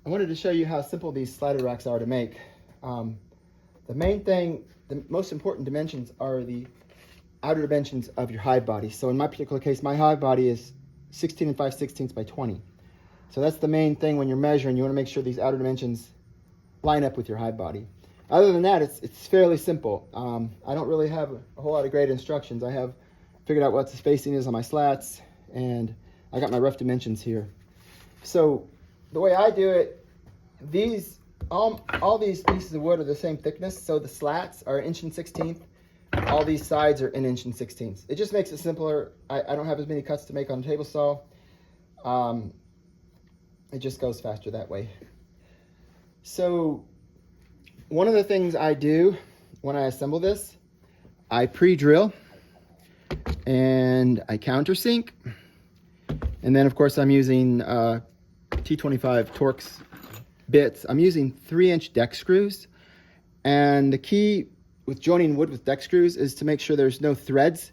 I wanted to show you how simple these slatted racks are to make. The main thing, the most important dimensions are the outer dimensions of your hive body. So in my particular case, my hive body is 16 5/16 by 20. So that's the main thing when you're measuring. You want to make sure these outer dimensions line up with your hive body. Other than that, it's fairly simple. I don't really have a whole lot of great instructions. I have figured out what the spacing is on my slats, and I got my rough dimensions here. So the way I do it, all these pieces of wood are the same thickness. So the slats are 1 1/16. All these sides are 1 1/16. It just makes it simpler. I don't have as many cuts to make on a table saw. It just goes faster that way. So one of the things I do when I assemble this, I pre-drill and I countersink. And then of course I'm using T25 Torx bits. I'm using 3-inch deck screws. And the key with joining wood with deck screws is to make sure there's no threads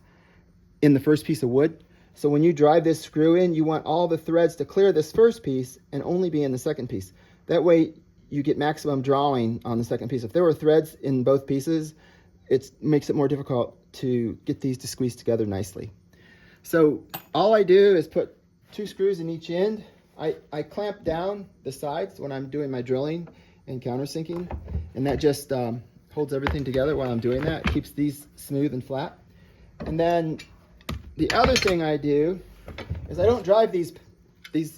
in the first piece of wood. So when you drive this screw in, you want all the threads to clear this first piece and only be in the second piece. That way you get maximum drawing on the second piece. If there were threads in both pieces, it makes it more difficult to get these to squeeze together nicely. So all I do is put 2 screws in each end. I clamp down the sides when I'm doing my drilling and countersinking, and that just holds everything together while I'm doing that. It keeps these smooth and flat. And then the other thing I do is I don't drive these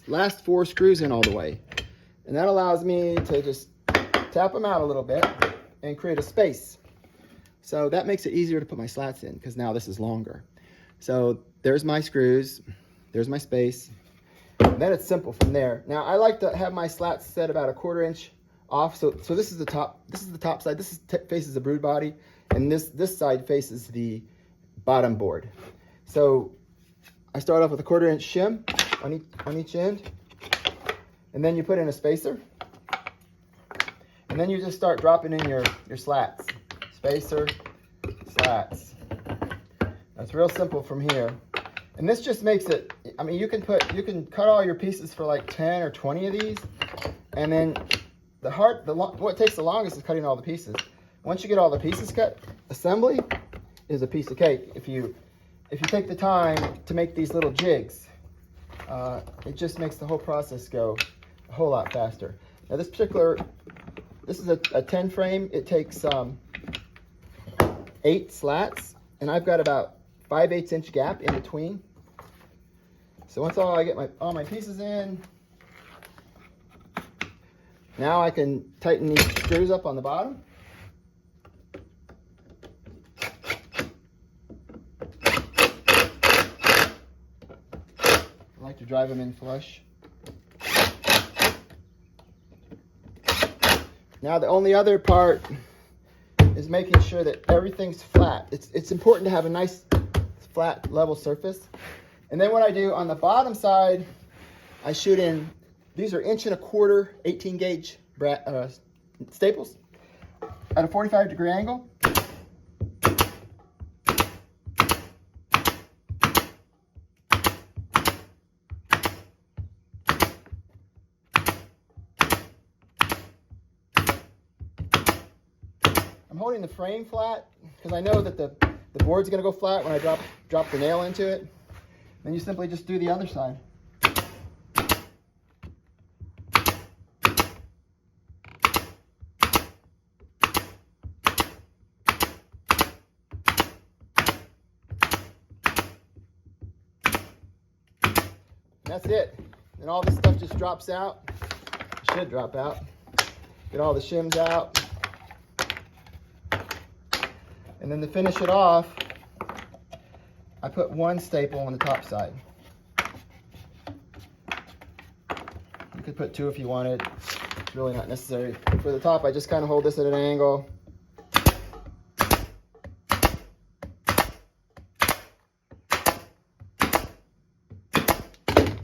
last 4 screws in all the way. And that allows me to just tap them out a little bit and create a space. So that makes it easier to put my slats in because now this is longer. So there's my screws, there's my space. And then it's simple from there. Now I like to have my slats set about 1/4 inch off. So this is the top side. This faces the brood body, and this side faces the bottom board. So I start off with 1/4 inch shim on each end, and then you put in a spacer, and then you just start dropping in your slats. Spacer, slats. That's real simple from here. And this just makes it, I mean, you can cut all your pieces for like 10 or 20 of these, and then what takes the longest is cutting all the pieces. Once you get all the pieces cut, assembly is a piece of cake. If you take the time to make these little jigs, it just makes the whole process go a whole lot faster. Now this is a 10 frame. It takes 8 slats, and I've got about 5/8 inch gap in between. So once I get all my pieces in, now I can tighten these screws up on the bottom. I like to drive them in flush. Now the only other part is making sure that everything's flat. It's important to have a nice flat level surface. And then what I do on the bottom side, I shoot in, these are 1 1/4 18 gauge staples at a 45-degree angle. I'm holding the frame flat because I know that the board's going to go flat when I drop the nail into it. Then you simply just do the other side. And that's it. And all this stuff just drops out. It should drop out. Get all the shims out. And then to finish it off, I put 1 staple on the top side. You could put 2 if you wanted. It's really not necessary. For the top, I just kind of hold this at an angle.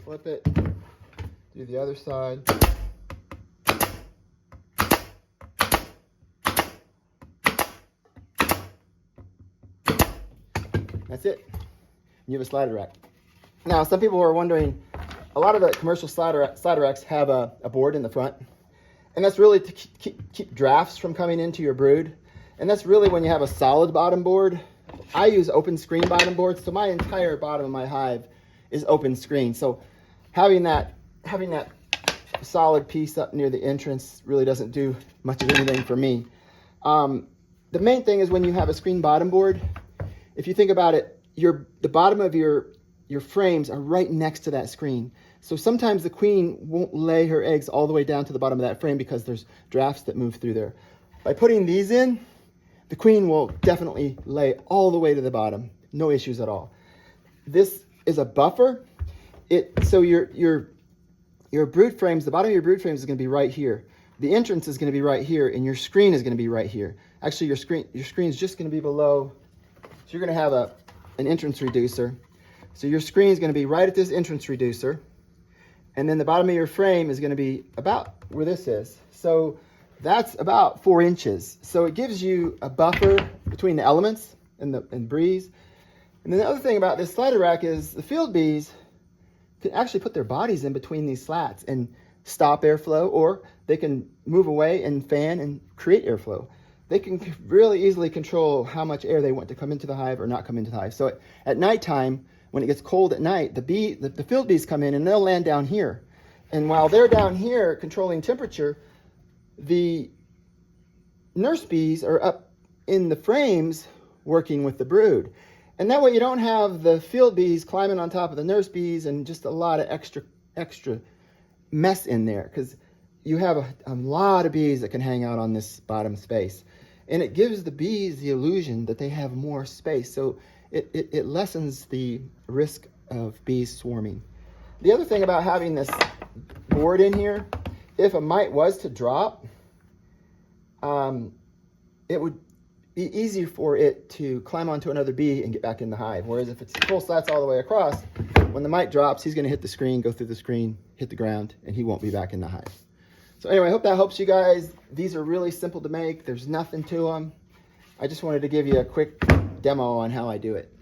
Flip it. Do the other side. That's it. You have a slatted rack. Now, some people are wondering, a lot of the commercial slatted racks have a board in the front. And that's really to keep drafts from coming into your brood. And that's really when you have a solid bottom board. I use open screen bottom boards, so my entire bottom of my hive is open screen. So having that solid piece up near the entrance really doesn't do much of anything for me. The main thing is when you have a screen bottom board, if you think about it, the bottom of your frames are right next to that screen. So sometimes the queen won't lay her eggs all the way down to the bottom of that frame because there's drafts that move through there. By putting these in, the queen will definitely lay all the way to the bottom. No issues at all. This is a buffer. So your brood frames, the bottom of your brood frames is going to be right here. The entrance is going to be right here, and your screen is going to be right here. Actually, your screen is just going to be below. So you're going to have an entrance reducer. So your screen is going to be right at this entrance reducer. And then the bottom of your frame is going to be about where this is. So that's about 4 inches. So it gives you a buffer between the elements and breeze. And then the other thing about this slatted rack is the field bees can actually put their bodies in between these slats and stop airflow, or they can move away and fan and create airflow. They can really easily control how much air they want to come into the hive or not come into the hive. So at nighttime, when it gets cold at night, the field bees come in and they'll land down here. And while they're down here controlling temperature, the nurse bees are up in the frames working with the brood. And that way you don't have the field bees climbing on top of the nurse bees and just a lot of extra mess in there, because you have a lot of bees that can hang out on this bottom space. And it gives the bees the illusion that they have more space. So it lessens the risk of bees swarming. The other thing about having this board in here, if a mite was to drop, it would be easier for it to climb onto another bee and get back in the hive. Whereas if it's full slats all the way across, when the mite drops, he's going to hit the screen, go through the screen, hit the ground, and he won't be back in the hive. So anyway, I hope that helps you guys. These are really simple to make. There's nothing to them. I just wanted to give you a quick demo on how I do it.